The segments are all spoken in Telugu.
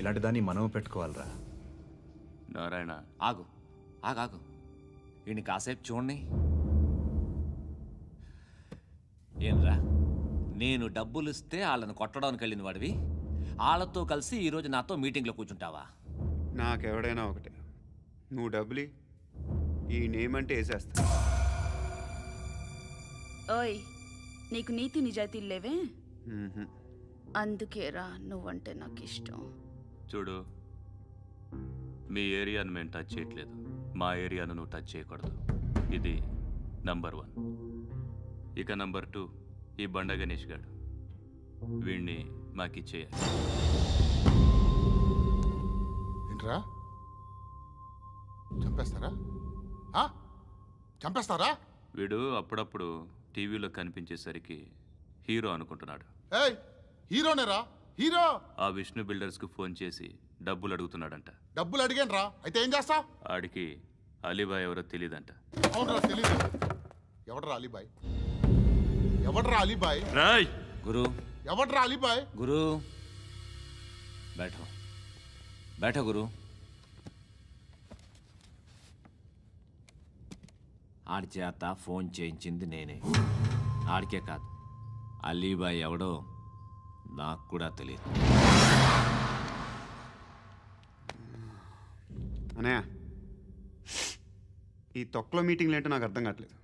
ఇలాంటి దాన్ని మనం పెట్టుకోవాలరా. నారాయణ ఆగు ఆగాగు, ఈయన కాసేపు చూడండి. ఏంరా, నేను డబ్బులు ఇస్తే వాళ్ళని కొట్టడానికి వెళ్ళిన వాడివి, వాళ్ళతో కలిసి ఈరోజు నాతో మీటింగ్లో కూర్చుంటావా? నాకెవడైనా ఒకటే, నువ్వు డబ్బులి ఈ నేమ్ అంటే వేసేస్తా. ఓయ్, నీకు నీతి నిజాయితీలు లేవే, మ్మ్హ. అందుకేరా నువ్వంటే నాకు ఇష్టం. చూడు, మీ ఏరియాను మేము టచ్ చేయట్లేదు, మా ఏరియాను నువ్వు టచ్ చేయకూడదు. ఇది నంబర్ 1. ఇక నంబర్ 2, ఈ బండ గణేష్ గారు, వీణ్ణి మాకిచ్చేయాలి. ఏంట్రా, చంపేస్తారా? చంపేస్తారా? వీడు అప్పుడప్పుడు టీవీలో కనిపించేసరికి హీరో అనుకుంటున్నాడు. ఏయ్, హీరోనేరా, హీరో. ఆ విష్ణు బిల్డర్స్కు ఫోన్ చేసి డబ్బులు అడుగుతున్నాడంట. డబ్బులు అడిగానురా, అయితే ఏం చేస్తా? ఆడికి అలీబాయ్ ఎవరో తెలీదంట. అవునరా, తెలీదు. ఎవడరా అలీబాయ్? ఎవడరా అలీబాయ్? రాయ్ గురు, ఎవడరా అలీబాయ్? గురు బైఠో బైఠో గురు. ఆడి చేత ఫోన్ చేయించింది నేనే. ఆడికే కాదు, అలీబాయ్ ఎవడో నాకు కూడా తెలియదు. అనయ్య, ఈ తొక్కలో మీటింగ్లు ఏంటో నాకు అర్థం కావట్లేదు.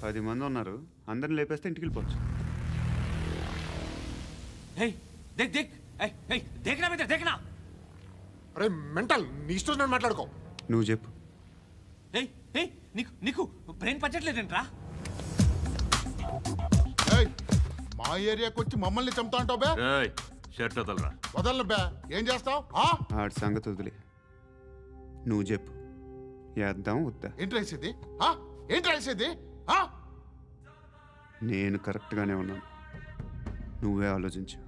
10 మంది ఉన్నారు, అందరిని లేపేస్తే ఇంటికి వెళ్ళిపోవచ్చు. అరే మెంటల్, నీ ఇష్టం నేను మాట్లాడుకో. నువ్వు చెప్పు. నీకు బ్రెయిన్ పచ్చట్లేదంట్రా? ఏయ్, మా ఏరియాకి వచ్చి మమ్మల్ని చంపుతా అంటావు బే? షర్ట్ వదలరా. వదలను బే. ఏం చేస్తావు? ఆడి సంగతి వదిలే, నువ్వు చెప్పు. వేద్దాం వద్దా? ఏంటి రాసేది? ఏంటి రాసేది? నేను కరెక్ట్గానే ఉన్నాను, నువ్వే ఆలోచించు.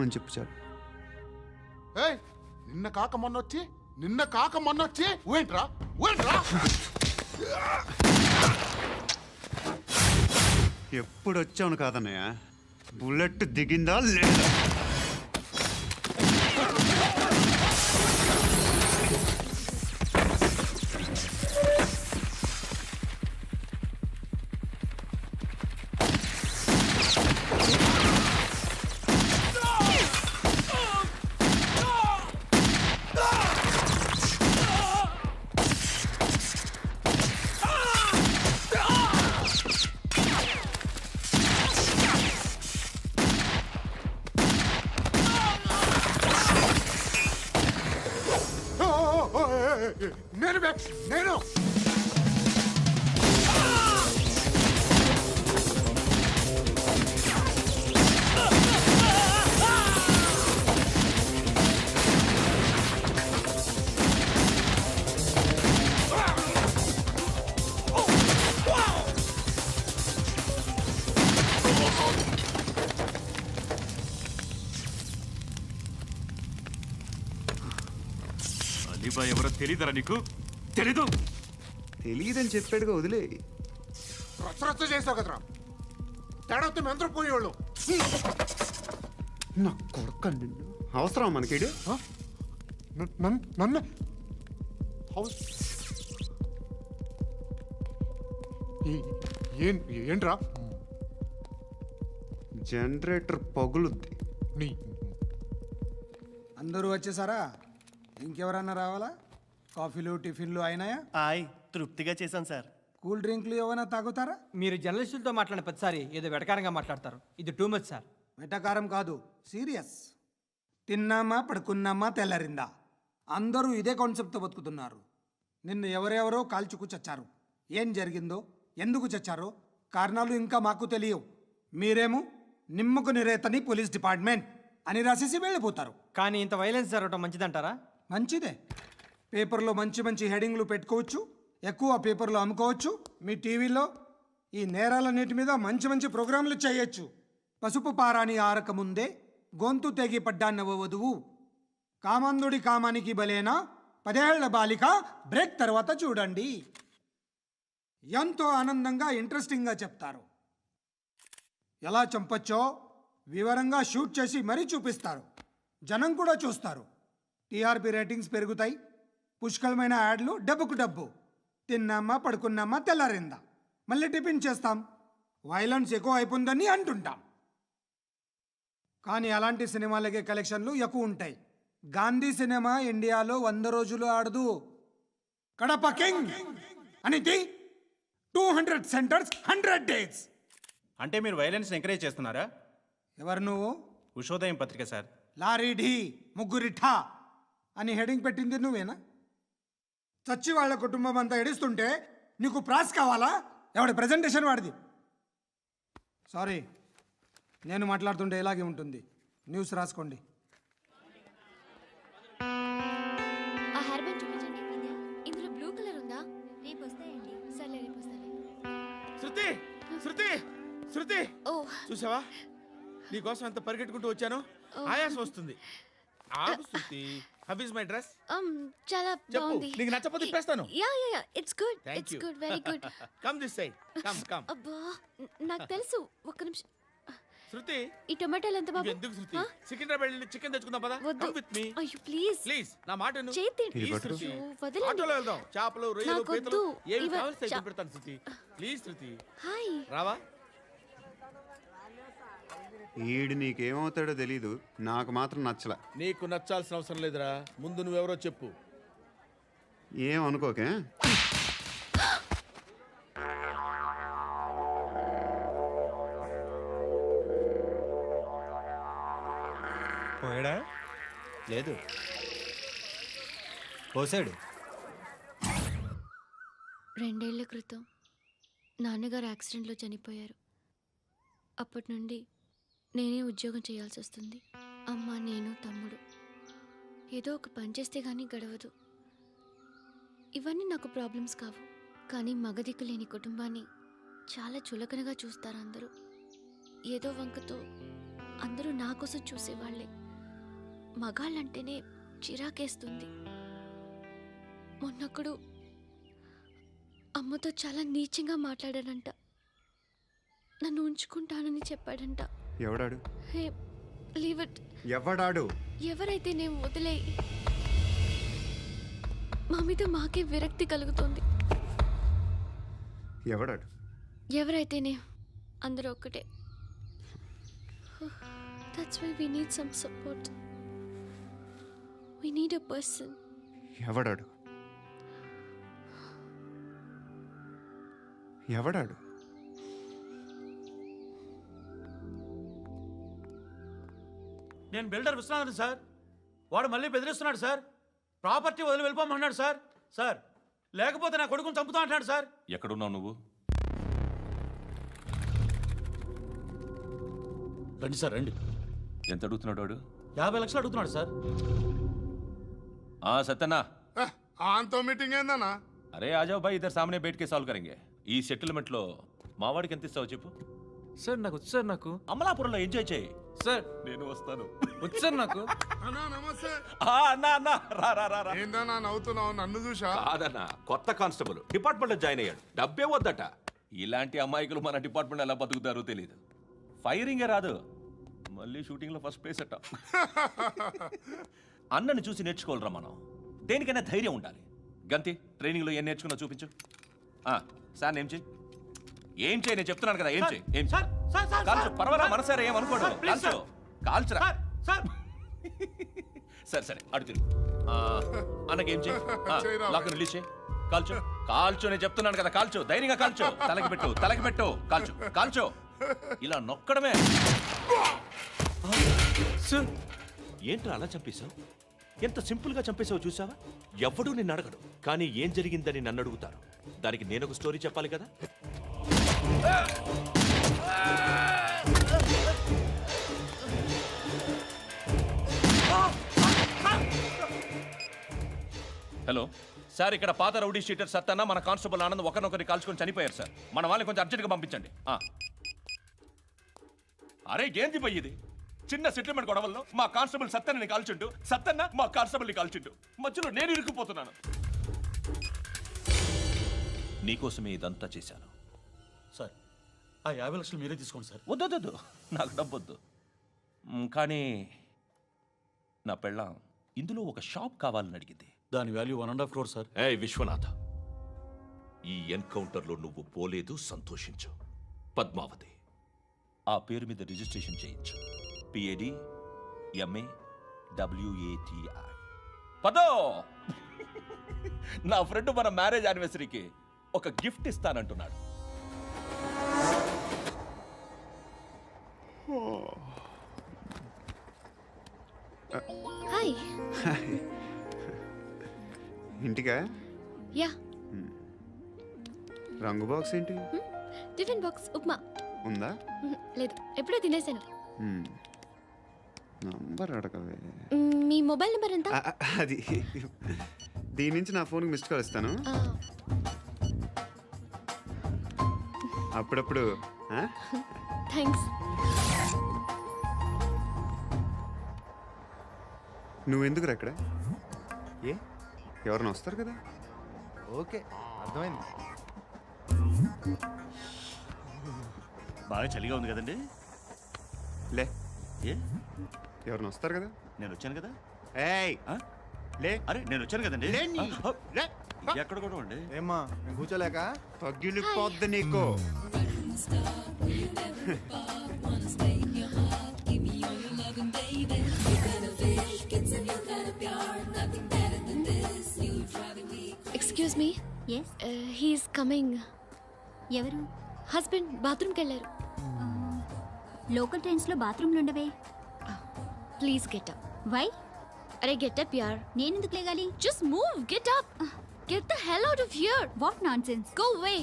అని చెప్పు చాలు. ఏయ్, నిన్న కాక మొన్నొచ్చి ఊయంట్రా. ఎప్పుడు వచ్చావును కాదన్నయ్య, బుల్లెట్ దిగిందా లేదా? నేను అలీబాయ్ ఎవరో తెలీదరా నీకు? తెలీదు? తెలియదని చెప్పాడుగా, వదిలే. రచ్చ చేసావు కదరా, తేడా వస్తే మెంతరం పోయేవాళ్ళు. నా కొడుకు నిన్ను అవసరం మనకి. నన్ను ఏంట్రా? జనరేటర్ పగులుద్ది. అందరూ వచ్చేసారా? ఇంకెవరన్నా రావాలా? కాఫీలు టిఫిన్లు అయినాయా? తృప్తిగా చేశాను సార్. కూల్ డ్రింక్లు ఏమైనా తాగుతారా? మీరు జర్నలిస్టులతో మాట్లాడిన ప్రతిసారి ఏదో వెటకారంగా మాట్లాడతారు. ఇది టూ మచ్ సార్. వెటకారం కాదు, సీరియస్. తిన్నామా పడుకున్నామా తెల్లరిందా, అందరూ ఇదే కాన్సెప్ట్తో బతుకుతున్నారు. నిన్ను ఎవరెవరో కాల్చుకు చచ్చారు. ఏం జరిగిందో, ఎందుకు చచ్చారో కారణాలు ఇంకా మాకు తెలియవు. మీరేమో నిమ్మకు నిరేతని పోలీస్ డిపార్ట్మెంట్ అని రాసేసి వెళ్ళిపోతారు. కానీ ఇంత వైలెన్స్ జరగడం మంచిదంటారా? మంచిదే. పేపర్లో మంచి మంచి హెడింగ్లు పెట్టుకోవచ్చు, ఎక్కువ పేపర్లు అమ్ముకోవచ్చు. మీ టీవీలో ఈ నేరాలన్నిటి మీద మంచి మంచి ప్రోగ్రాంలు చేయొచ్చు. పసుపు పారాని ఆరక ముందే గొంతు తెగి పడ్డాన్నవ వధువు, కామందుడి కామానికి బలేనా 10 ఏళ్ల బాలిక బ్రేక్ తర్వాత చూడండి. ఎంతో ఆనందంగా ఇంట్రెస్టింగ్గా చెప్తారు. ఎలా చంపచ్చో వివరంగా షూట్ చేసి మరీ చూపిస్తారు. జనం కూడా చూస్తారు. టీఆర్పీ రేటింగ్స్ పెరుగుతాయి. పుష్కలమైన యాడ్లు డబ్బుకు డబ్బు. తిన్నామా పడుకున్నామా తెల్లారిందా, మళ్ళీ టిఫిన్ చేస్తాం. వైలెన్స్ ఎక్కువ అయిపోయిందని అంటుంటాం. కానీ అలాంటి సినిమాలకే కలెక్షన్లు ఎక్కువ ఉంటాయి. గాంధీ సినిమా ఇండియాలో 100 రోజులు ఆడదు. కడప కింగ్ అనితి 200 సెంటర్స్ 100 డేస్. అంటే మీరు వైలెన్స్ ఎంకరేజ్ చేస్తున్నారా? ఎవరు నువ్వు? ఉషోదయం పత్రిక సార్. లారీ ఢీ ముగ్గురి ఠా అని హెడింగ్ పెట్టింది నువ్వేనా? చచ్చి వాళ్ళ కుటుంబం అంతా ఎడుస్తుంటే నీకు ప్రాస్ కావాలా? ఎవడి ప్రజెంటేషన్ వాడిది. సారీ, నేను మాట్లాడుతుంటే ఇలాగే ఉంటుంది. న్యూస్ రాసుకోండి. ఆ హెయిర్ బ్యాండ్ చూపించండి. ఇందులో బ్లూ కలర్ ఉందా? రేపు వస్తాయండి. సర్లే రేపు వస్తాలే. శృతి శృతి శృతి ఓ చూసావా, నీకోసం ఎంత పరిగెట్టుకుంటూ వచ్చాను. ఆయాసం వస్తుంది. ఆగు Shruti. How is my dress? చాలా చెప్పు. బాగుంది. నీకు నచ్చకపోతే తిప్పేస్తాను. Yeah it's good. Thank it's you. Good, very good. Come this side. Come అబ్బా నాకు తెలుసు. ఒక్క నిమిషం. శృతి ఈ టొమాటోలు ఎంత బాబు? ఎందుకు శృతి? సికింద్రాబాద్ వెళ్ళి చికెన్ తెచ్చుకుందాం పదా. వద్దు. కమ్ విత్ మీ అయ్యో ప్లీజ్ ప్లీజ్. నా మాట విను. చేతి ప్లీజ్ శృతి. వదలండి. ఆటోలో వెళ్దాం. చేపలు, రొయ్యలు, నాకు పీతలు వద్దు. ఏమి ఇవ- కావాలి చా- సైతం పెడతాను శృతి. Please Shruti. హాయ్. రావా? ఈడు నీకేమవుతాడో తెలీదు, నాకు మాత్రం నచ్చల. నీకు నచ్చాల్సిన అవసరం లేదురా. ముందు నువ్వెవరో చెప్పు. ఏం అనుకోకే. పోయాడా? లేదు, పోసాడు. 2 ఏళ్ల క్రితం నాన్నగారు యాక్సిడెంట్లో చనిపోయారు. అప్పటి నుండి నేనే ఉద్యోగం చేయాల్సి వస్తుంది. అమ్మ, నేను, తమ్ముడు ఏదో ఒక పని చేస్తే కానీ గడవదు. ఇవన్నీ నాకు ప్రాబ్లమ్స్ కావు. కానీ మగదిక్కు లేని కుటుంబాన్ని చాలా చులకనగా చూస్తారు అందరూ. ఏదో వంకతో అందరూ నా కోసం చూసేవాళ్లే. మగాళ్ళంటేనే చిరాకేస్తుంది. మొన్నొక్కడు అమ్మతో చాలా నీచంగా మాట్లాడాడంట. నన్ను ఉంచుకుంటానని చెప్పాడంట. ఎవడాడు? Hey leave it. ఎవడాడు? ఎవరైతే నేను వదిలే. మా మీద మాకే విరక్తి కలుగుతోంది. ఎవడాడు? ఎవరైతేనే అందరూ ఒక్కటే. That's why we need some support. We need a person. ఎవడాడు? ఎవడాడు? నేను బిల్డర్ విశ్వనాథన్ సార్. వాడు మళ్ళీ బెదిరిస్తున్నాడు సార్. ప్రాపర్టీ వదిలి వెళ్ళిపోమన్నాడు సార్. సార్ లేకపోతే నా కొడుకుని చంపుతా అంటున్నాడు సార్. ఎక్కడున్నావు నువ్వు? రండి సార్ రండి. ఎంత అడుగుతున్నాడు వాడు? 50 లక్షలు అడుగుతున్నాడు సార్. సత్యన్నా, ఆంతో మీటింగ్ ఏందన్నా? అరే ఆజావ్ భాయ్, ఇద్దరు సామనే బయటకే సాల్వ్ కరెంగే. ఈ సెటిల్మెంట్ లో మావాడికి ఎంత ఇస్తావు చెప్పు. సార్ నాకు వచ్చు సార్. నాకు అమలాపురంలో ఎంజాయ్ చేయి. సార్ నేను వస్తాను. వచ్చు సార్. నాకు అన్నా నమస్తే. అన్నా అన్నా రా రా రా రా. ఏందన్నా నవ్వుతున్నావు? నన్ను చూసా? కాదన్నా, కొత్త కానిస్టేబుల్ డిపార్ట్మెంట్ లో జాయిన్ అయ్యాడు. డబ్బే వద్దట. ఇలాంటి అమాయకులు మన డిపార్ట్మెంట్ ఎలా బతుకుతారో తెలియదు. ఫైరింగే రాదు, మళ్ళీ షూటింగ్ లో ఫస్ట్ ప్లేస్ అట్ట. అన్నని చూసి నేర్చుకోవాలరా మనం. దేనికైనా ధైర్యం ఉండాలి. గంతి, ట్రైనింగ్ లో ఏం నేర్చుకున్నా చూపించు. సార్ ఏం చేయి, ఏం చేయి, నేను చెప్తున్నాను కదా. ఏం చేయి, ఏం సార్ సార్ సార్ కాల్చు. పర్వాలా, మనసారా ఏం అనుకోడు. సార్, ప్లీజ్ కాల్చు, కాల్చురా. సార్ సార్ సరే సరే అడు తిరుగు. అన్నకేం చేయి, చేయరా. లాక్ రిలీజ్ చేయి. కాల్చు కాల్చు, నేను చెప్తున్నాను కదా. కాల్చు, ధైర్యంగా కాల్చు. తలకి పెట్టు, తలకి పెట్టు. కాల్చు కాల్చు. ఇలా నొక్కడమే. ఏంట్రా అలా చంపేశావు? ఎంత సింపుల్ గా చంపేశావు చూసావా? ఎవడూ నిన్ను అడగడు, కానీ ఏం జరిగిందని నన్ను అడుగుతారు. దానికి నేను ఒక స్టోరీ చెప్పాలి కదా. హలో సార్, ఇక్కడ పాత రౌడీ షీటర్ సత్తన్న, మన కానిస్టేబుల్ ఆనంద్ ఒకరినొకరిని కాల్చుకొని చనిపోయారు సార్. మన వాళ్ళని కొంచెం అర్జెంట్గా పంపించండి. అరే ఏంది పోయి ఇది? చిన్న సెటిల్మెంట్ గొడవల్లో మా కానిస్టేబుల్ సత్తన్నని కాల్చుండు, సత్తన్న మా కానిస్టేబుల్ని కాల్చుండు. మధ్యలో నేను ఇరుక్కుపోతున్నాను. నీకోసమే ఇదంతా చేశాను సార్ ఆ 50 లక్షలు మీరే తీసుకోండి సార్. వద్దొద్దు, నాకు డబ్బొద్దు. కానీ నా పెళ్ళాం ఇందులో ఒక షాప్ కావాలని అడిగింది. దాని వాల్యూ 1.5 crore సార్. ఏ విశ్వనాథ, ఈ ఎన్కౌంటర్లో నువ్వు పోలేదు, సంతోషించు. పద్మావతి ఆ పేరు మీద రిజిస్ట్రేషన్ చేయించు. PAD MA WATI. పదో, నా ఫ్రెండ్ మన మ్యారేజ్ యానివర్సరీకి ఒక గిఫ్ట్ ఇస్తానంటున్నాడు. హాయ్. ఇంటికా? యా. రంగు బాక్స్ ఏంటి? Tiffin box upma. ఉందా? లేదు, ఎప్పుడో తినేసాను. నంబర్ అడగవే. మీ మొబైల్ నెంబర్ ఎంత? అది దీని నుంచి నా ఫోన్కి మిస్డ్ కాల్ ఇస్తాను. అప్పుడప్పుడు. థ్యాంక్స్. నువ్వెందుకురా అక్కడ? ఏ ఎవరైనా వస్తారు కదా? ఓకే, అర్థమైంది. బాగా చలిగా ఉంది కదండి. లే, ఏ ఎవరైనా వస్తారు కదా? నేను వచ్చాను కదా. ఏయ్ లే. అరే నేను వచ్చాను కదండి. లే నీ. లే. ఎక్కడ కూడా అండి. ఏమ్మా నేను కూర్చోలేక? పగిలిపోద్ది నీకు. Excuse me. Yes. He's coming. ఎవరు? హస్బెండ్ బాత్రూమ్కి వెళ్ళారు. లోకల్ ట్రైన్స్లో బాత్రూమ్లు ఉండవే. Please get up. వై? అరే గెట్ అప్ యార్. నేనెందుకు లేగాలి? Just move, get up. Get the hell out of here. What nonsense? Go away.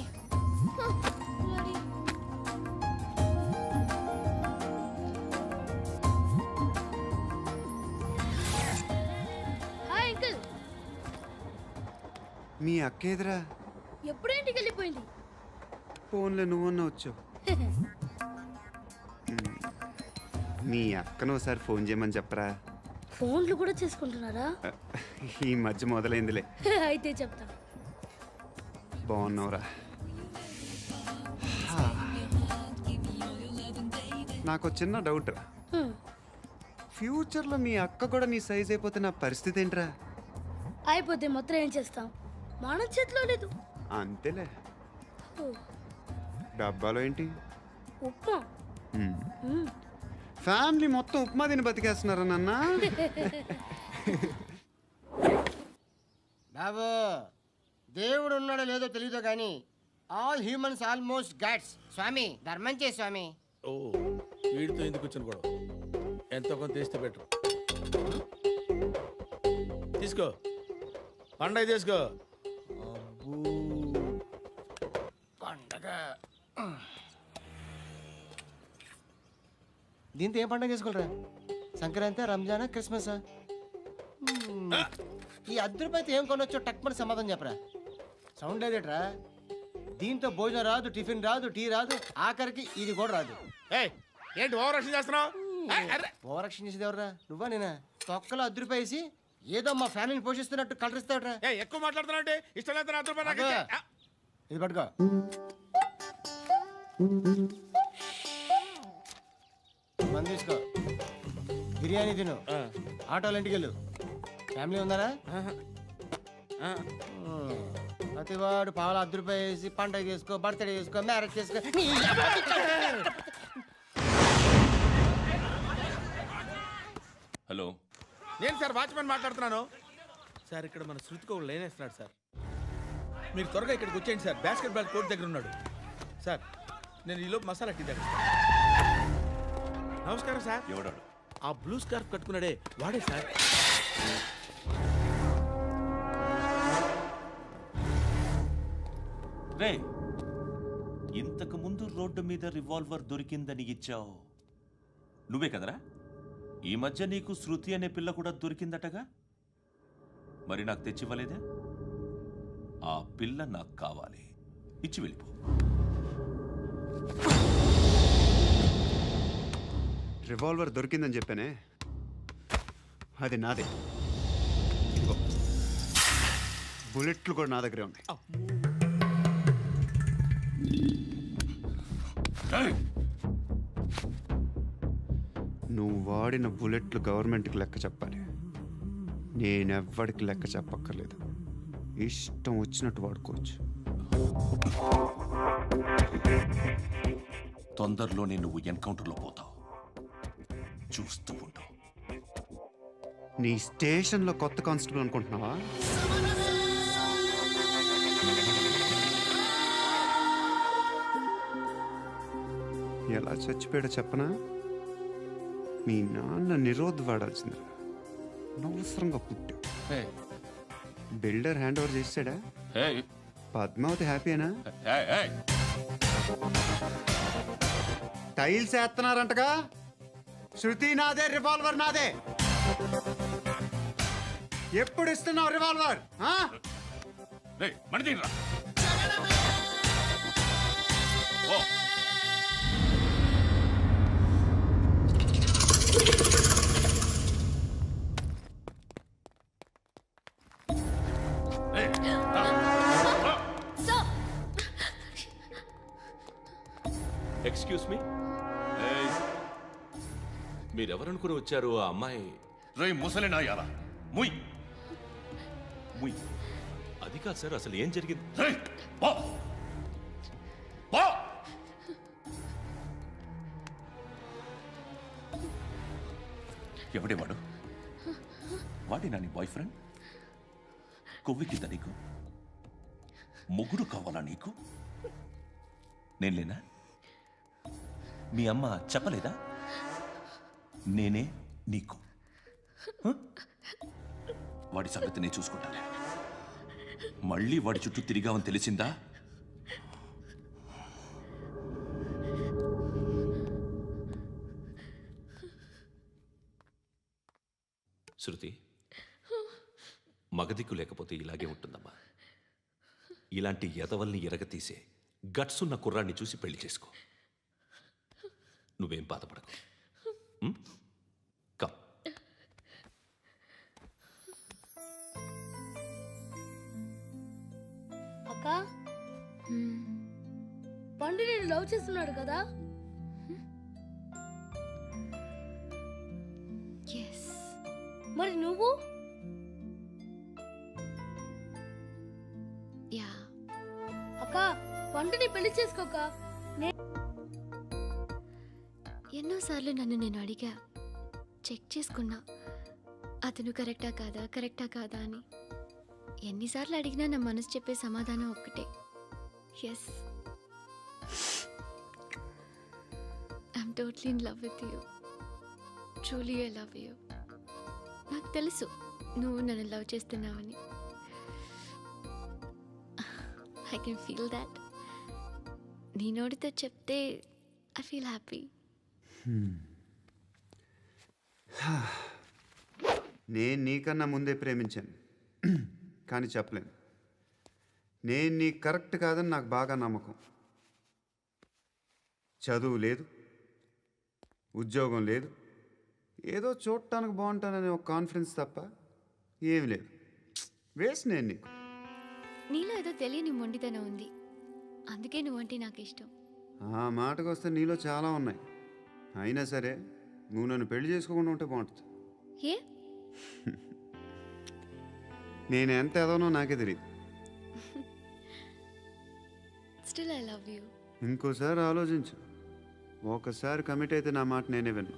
Hi uncle. మీ అక్క ఎదురా? ఎప్పుడు ఇంటికి వెళ్ళిపోయింది? ఫోన్లో నువ్వన్నా వచ్చావు. మీ అక్కను ఒకసారి ఫోన్ చేయమని చెప్పరా. ఫోన్లు కూడా చేసుకుంటున్నారా? ఈ మధ్య మొదలైందిలే. అయితే చెప్తా. బాగున్నావురా? నాకు చిన్న డౌట్ రా. ఫ్యూచర్లో మీ అక్క కూడా నీ సైజ్ అయిపోతే నా పరిస్థితి ఏంట్రా? అయిపోతే మొత్తం ఏం చేస్తాం? మన చేతిలో లేదు. అంతేలే. డబ్బాలో ఏంటి? ఉప్మా. ఫ్యామిలీ మొత్తం ఉప్మా తిని బతికేస్తున్నారా నాన్న? బాబు, దేవుడు ఉన్నాడో లేదో తెలియదు కానీ ఆల్ హ్యూమన్స్ ఆల్మోస్ట్ గాడ్స్. స్వామి ధర్మం చే స్వామి. ఓ, వీడితో ఎందుకు వచ్చిన గొడవ? ఎంతో కొంత తీస్తే బెటర్. తీసుకో, పండగ తీసుకో. పండగ దీంతో ఏం పండగ చేసుకోలేరా? సంక్రాంతి, రంజానా, క్రిస్మసా? ఈ రూపాయలతో ఏం కొనొచ్చో టక్మని సమాధానం చెప్పరా. సౌండ్ లేదేట్రా? దీంతో భోజనం రాదు, టిఫిన్ రాదు, టీ రాదు, ఆఖరికి ఇది కూడా రాదు. ఏంటి ఓవర్ రక్షణ చేస్తున్నావు? ఓవర్ రక్షణ చేసేది ఎవరా? నువ్వా నేనా? తొక్కలో రూపాయి వేసి ఏదో మా ఫ్యామిలీని పోషిస్తున్నట్టు కలరిస్తాడ్రా. ఎక్కువ మాట్లాడుతున్నావు అంటే ఇష్టం లేదు. రూపాయలు ఇది పట్టుకో. మంది తీసుకో, బిర్యానీ తిను, ఆటోలు ఇంటికి వెళ్ళు. ఫ్యామిలీ ఉన్నారా? ప్రతివాడు పావులు రూపాయలు వేసి పండగ చేసుకో, బర్త్డే చేసుకో, మ్యారేజ్ చేసుకో. హలో, నేను సార్ వాచ్మెన్ మాట్లాడుతున్నాను. సార్ ఇక్కడ మన శృతికి ఒక లైన్ వేస్తున్నాడు సార్. మీరు త్వరగా ఇక్కడికి వచ్చేయండి సార్. బాస్కెట్ బాల్ కోర్ట్ దగ్గర ఉన్నాడు సార్. నేను ఈలోపు మసాలా టీ దగ్గర. నమస్కారం సార్. ఎవడాడు? ఆ బ్లూ స్కార్ఫ్ కట్టుకున్నాడే వాడే సార్. రే, ఇంతకు ముందు రోడ్డు మీద రివాల్వర్ దొరికిందని ఇచ్చావు నువ్వే కదరా? ఈ మధ్య నీకు శృతి అనే పిల్ల కూడా దొరికిందటగా? మరి నాకు తెచ్చివ్వలేదే? ఆ పిల్ల నాకు కావాలి, ఇచ్చి వెళ్ళిపో. రివాల్వర్ దొరికిందని చెప్పానే, అది నాదే. బుల్లెట్లు కూడా నా దగ్గరే ఉన్నాయి. నువ్వు వాడిన బుల్లెట్లు గవర్నమెంట్కి లెక్క చెప్పాలి. నేనెవ్వడికి లెక్క చెప్పక్కర్లేదు. ఇష్టం వచ్చినట్టు వాడుకోవచ్చు. తొందరలోనే నువ్వు ఎన్కౌంటర్లో పోతావు, చూస్తూ ఉంటావు. నీ స్టేషన్లో కొత్త కానిస్టేబుల్ అనుకుంటున్నావా? ఎలా చచ్చిపోయాడో చెప్పనా? మీ నాన్న నిరోధ్ వాడాల్సిందిరా. అనవసరంగా పుట్టావు. బిల్డర్ హ్యాండ్ ఓవర్ చేసాడా? పద్మావతి హ్యాపీనా? టైల్స్ వేస్తున్నారంటగా. శృతి నాదే, రివాల్వర్ నాదే. ఎప్పుడు ఇస్తున్నావు రివాల్వర్? ఎక్స్క్యూజ్ మీ, మీరెవరనుకుని వచ్చారు? ఆ అమ్మాయి రేయ్ ముసలి నాయాల ముయ్ ముయ్. అది కాదు సార్, అసలు ఏం జరిగింది? రేయ్, పో. పో. ఎవడేవాడు? వాడేనా నీ బాయ్ ఫ్రెండ్? కొవ్వికింద నీకు? మొగుడు కావాలా నీకు? నేను లేనా? మీ అమ్మ చెప్పలేదా? నేనే నీకు. వాడి సంగతి నేను చూసుకుంటాను. మళ్ళీ వాడి చుట్టూ తిరిగావని తెలిసిందా? శృతి, మగదిక్కు లేకపోతే ఇలాగే ఉంటుందమ్మా. ఇలాంటి ఎదవల్ని ఎరగతీసే గట్స్ ఉన్న కుర్రాన్ని చూసి పెళ్లి చేసుకో. నువ్వేం బాధపడకు. కమ్. అక్క, పండు నేను లవ్ చేస్తున్నాడు కదా? మరి నువ్వు? యా. అక్క, పండుని పెళ్లి చేసుకోక. ఎన్నోసార్లు నన్ను నేను అడిగా, చెక్ చేసుకున్నా అతను కరెక్టా కాదా అని. ఎన్నిసార్లు అడిగినా నా మనసు చెప్పే సమాధానం ఒక్కటే, yes, I'm totally in love with you. Truly I love you. నాకు తెలుసు నువ్వు నన్ను లవ్ చేస్తున్నావని. I can feel that. నీ నోటితో చెప్తే ఐ ఫీల్ హ్యాపీ. నేను నీకన్నా ముందే ప్రేమించాను, కానీ చెప్పలేను. నేను నీకు కరెక్ట్ కాదని నాకు బాగా నమ్మకం. చదువు లేదు, ఉద్యోగం లేదు, ఏదో చూడటానికి బాగుంటాననే ఒక కాన్ఫిడెన్స్ తప్ప ఏమి లేదు. వేస్ట్ నేను నీకు. నీలో ఏదో తెలియని మొండితనం ఉంది, అందుకే నువ్వంటే నాకు ఇష్టం. ఆ మాటకు వస్తే నీలో చాలా ఉన్నాయి. అయినా సరే నువ్వు నన్ను పెళ్లి చేసుకోకుండా ఉంటే బాగుంటుంది. ఏ? నేను ఎంత ఎదవనో నాకే తెలియదు. Still I love you. ఇంకోసారి ఆలోచించు. ఒకసారి కమిట్ అయితే నా మాట నేనే విన్నా.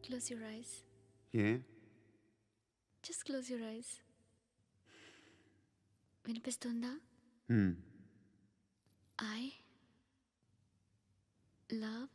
Close your eyes. A? Just close your eyes. వినిపిస్తుందా? I love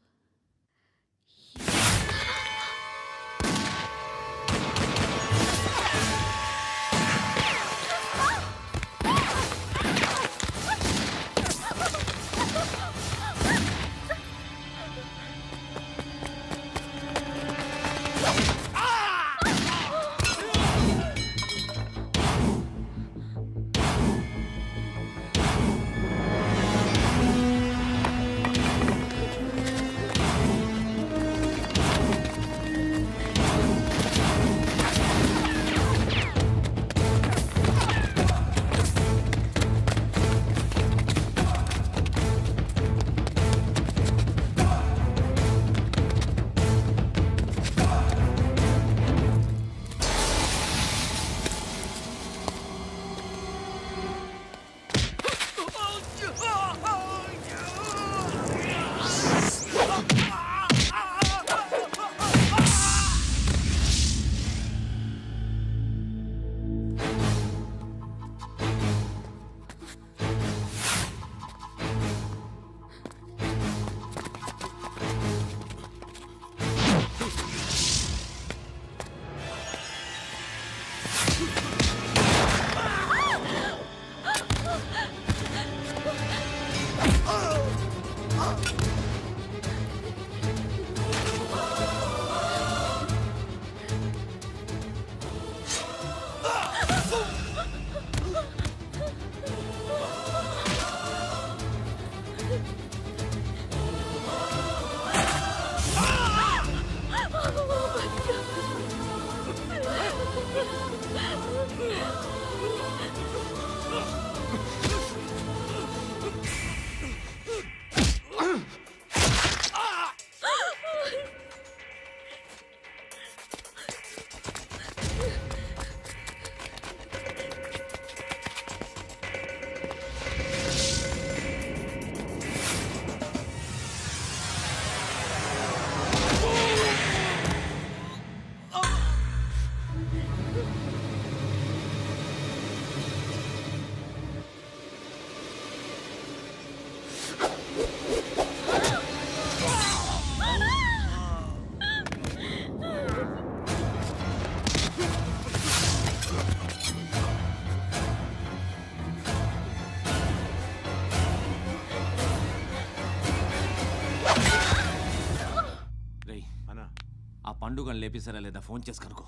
ఆ పండుగను లేపేసారా లేదా ఫోన్ చేసి కనుకో.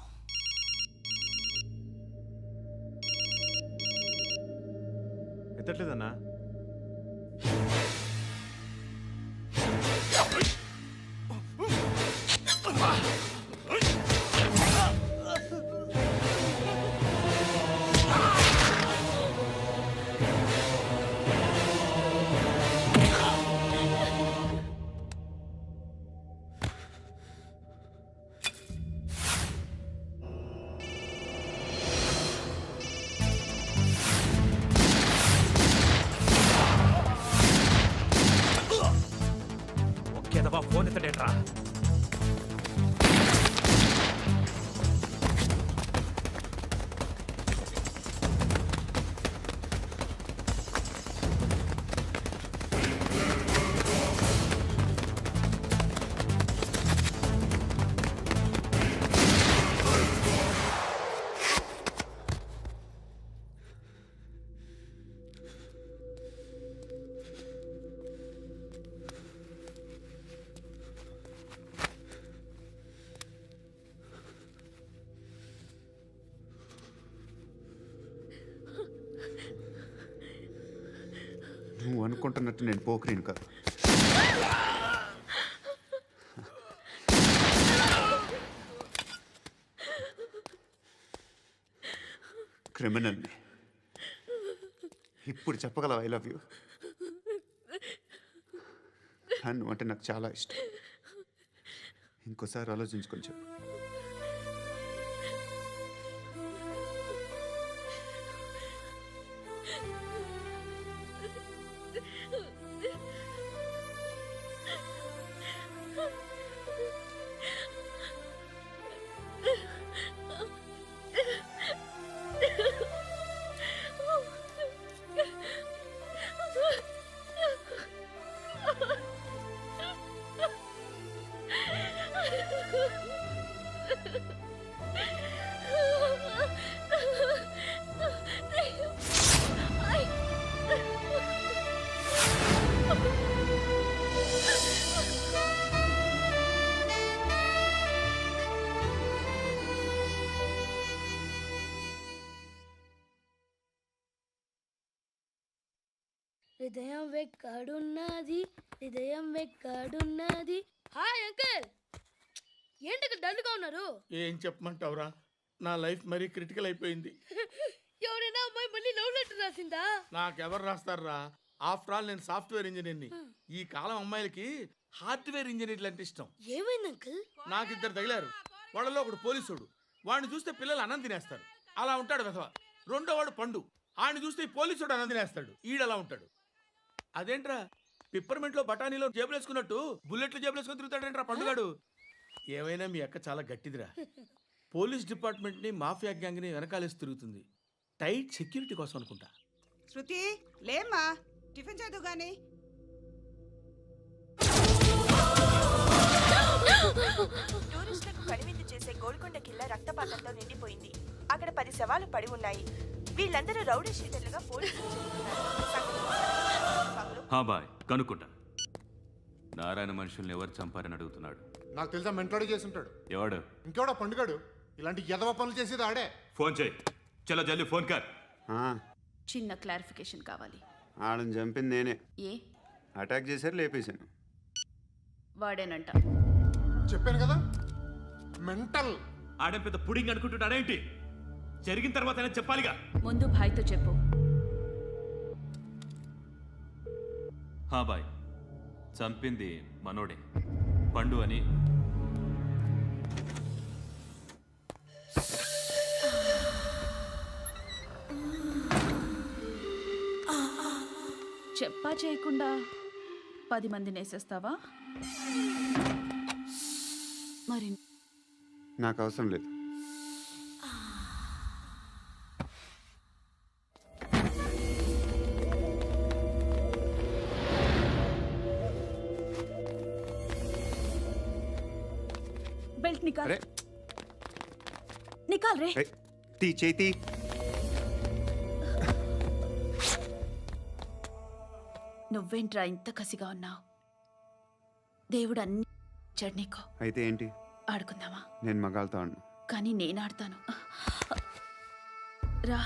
ఎత్తట్లేదన్నా. ఫోన్ ఎత్తడేట్రా. నువ్వు అనుకుంటున్నట్టు నేను పోకరీను కాదు. క్రిమినల్ని. ఇప్పుడు చెప్పగలవు ఐ లవ్ యూ. నువ్వు అంటే నాకు చాలా ఇష్టం. ఇంకోసారి ఆలోచించుకొని చెప్పు. హృదయం వెక్కడున్నది, హృదయం వెక్కడున్నది. హాయ్ అంకుల్, ఏంటి డల్గా ఉన్నారు? ఏం చెప్పమంటావురా, నా లైఫ్ మరీ క్రిటికల్ అయిపోయింది. ఎవరైనా అమ్మాయి మళ్ళీ లవ్ లెటర్ రాసిందా? నాకెవరు రాస్తారా? ఆఫ్టర్ ఆల్ నేను సాఫ్ట్వేర్ ఇంజనీర్ని. ఈ కాలం అమ్మాయిలకి హార్డ్వేర్ ఇంజనీర్లు అంటే ఇష్టం. ఏమైంది అంకుల్? నాకు ఇద్దరు తగిలారు. వాళ్ళలో ఒకడు పోలీసుడు. వాడిని చూస్తే పిల్లలు అన్నం తినేస్తారు, అలా ఉంటాడు వెధవ. రెండో వాడు పండు. ఆయన చూస్తే ఈ పోలీసుడు అన్నం తినేస్తాడు, ఈడలా ఉంటాడు. అదేంట్రా పిప్పర్మెంట్లో బఠానీలో జేబులు వేసుకున్నట్టు బుల్లెట్లు జేబులు వేసుకుని తిరుగుతాడేంట్రా పండుగాడు. ఏమైనా మీ అక్క చాలా గట్టిదిరా. పోలీస్ డిపార్ట్మెంట్ని మాఫియా గ్యాంగ్ని వెనకాలేసి తిరుగుతుంది. టైట్ సెక్యూరిటీ కోసం అనుకుంటా. శృతి లేమ్మా, టిఫిన్ చేద్దు గాని. టూరిస్టులకు కనువిందు చేసే గోల్కొండ కిల్లా రక్తపాతంతో నిండిపోయింది. అక్కడ 10 శవాలు పడి ఉన్నాయి. వీళ్ళందరూ రౌడీ షీటర్లుగా పోలీసులు చెబుతున్నారు. హా బాయ్, కనుక్కుంటా. నారాయణ మనుషుల్ని ఎవరు చంపారని అడుగుతున్నాడు. నాకు తెలుసా మెంటోడి చేసి ఉంటాడు. ఎవడు? ఇంకెవడా పండుగాడు. ఇలాంటి ఎదవ పనులు చేసేది ఆడే. ఫోన్ చేయి. చలో జల్దీ ఫోన్ కర్. చిన్న క్లారిఫికేషన్ కావాలి. ఆడని చంపింది నేనే. ఏ? అటాక్ చేశారు, లేపేశాను. వాడేనంట. చెప్పాను కదా మెంటల్. ఆడే పెద్ద పుడింగ్ అనుకుంటున్నాడేంటి? జరిగిన తర్వాత అయినా చెప్పాలిగా. ముందు భాయ్తో చెప్పు. హా బాయ్, చంపింది మనోడే, పండు అని. చెప్పా చేయకుండా 10 మందిని వేసేస్తావా? మరి నాకు అవసరం లేదు. बेल्ट निकाल। निकाल रे। ती చేతి. నువ్వేంట్రా ఇంత కసిగా ఉన్నావు? దేవుడు అన్ని ఇచ్చాడు నీకు. అయితే ఏంటి? ఆడుకుందామా? నేను మగాళ్ళతో ఆడను. కానీ నేను ఆడతాను. రా.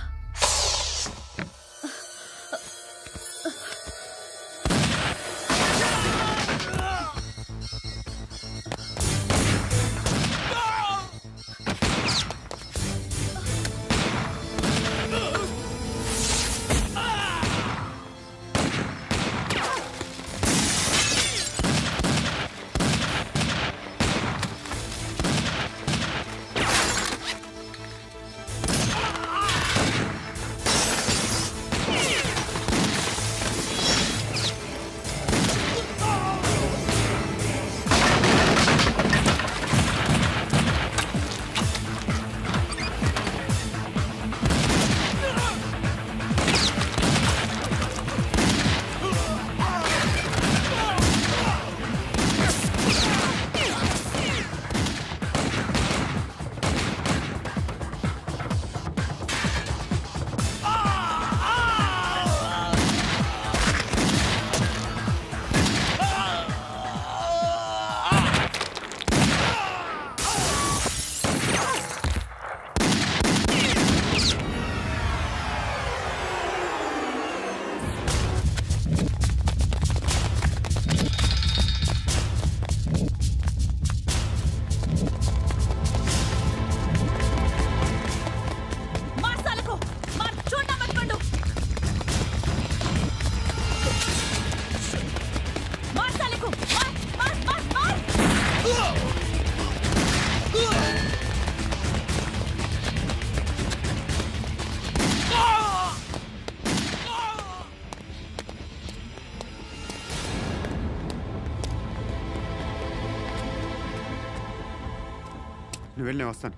నువ్వు వెళ్ళి, నేను వస్తాను.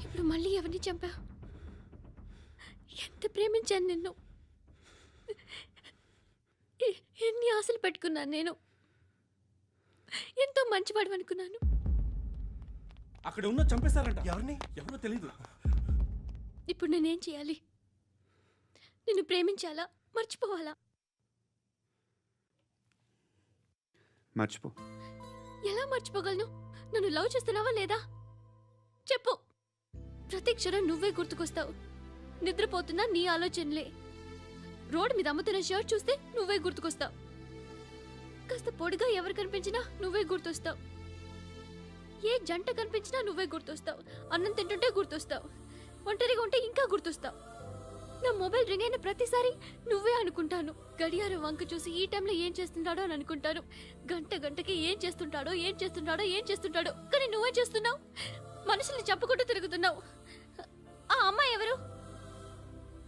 ఇప్పుడు మళ్ళీ ఎవరిని చంపా? ఎంత ప్రేమించాను నిన్ను, ఎన్ని ఆశలు పెట్టుకున్నాను. నేను ఎంతో మంచివాడు అనుకున్నాను. అక్కడ ఉన్న చంపేశారంట. ఎవరిని? ఎవరో తెలీదు. ఇప్పుడు నేనేం చేయాలి? నిన్ను ప్రేమించాలా, మర్చిపోవాలా? మర్చిపో. ఎలా మర్చిపోగలను? నన్ను లవ్ చేస్తున్నావా లేదా? చెప్పు. ప్రతి క్షణం నువ్వే గుర్తుకొస్తావు. నిద్రపోతున్నా నీ ఆలోచనలే. రోడ్డు మీద అమ్ముతున్న షర్ట్ చూస్తే నువ్వే గుర్తుకొస్తావు. కాస్త పొడిగా ఎవరు కనిపించినా నువ్వే గుర్తొస్తావు. ఏ జంట కనిపించినా నువ్వే గుర్తొస్తావు. అన్నం తింటుంటే గుర్తొస్తావు. ఒంటరిగా ఉంటే ఇంకా గుర్తొస్తావు. నా మొబైల్ రింగ్ అయిన ప్రతిసారి నువ్వే అనుకుంటాను. గడియారం వంక చూసి ఈ టైంలో ఏం చేస్తుంటాడో అని అనుకుంటాను. గంటకి ఏం చేస్తుంటాడో కానీ నువ్వే చేస్తున్నావు. మనుషుల్ని చంపుకుంటూ తిరుగుతున్నావు. ఆ అమ్మాయి ఎవరు?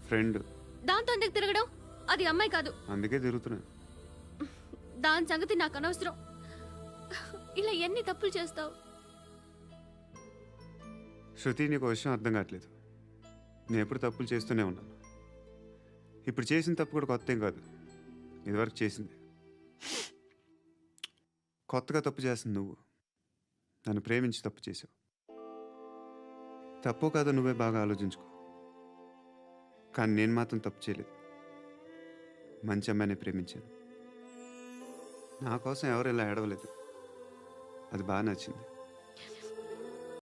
ఫ్రెండ్. దాంతో ఎందుకు తిరగడం? అది అమ్మాయి కాదు. అందుకే తిరుగుతున్నా. దాని సంగతి నాకు అనవసరం. ఇలా ఎన్ని తప్పులు చేస్తావు? శృతి, నీకు విషయం అర్థం కావట్లేదు. నేను ఎప్పుడు తప్పులు చేస్తూనే ఉన్నాను. ఇప్పుడు చేసిన తప్పు కూడా కొత్త ఏం కాదు, ఇదివరకు చేసింది. కొత్తగా తప్పు చేస్తుంది నువ్వు. నన్ను ప్రేమించి తప్పు చేసావు. తప్పో కాదో నువ్వే బాగా ఆలోచించుకో. కానీ నేను మాత్రం తప్పు చేయలేదు. మంచి అమ్మాయిని ప్రేమించాను. నా కోసం ఎవరు ఇలా ఏడవలేదు. అది బాగా నచ్చింది.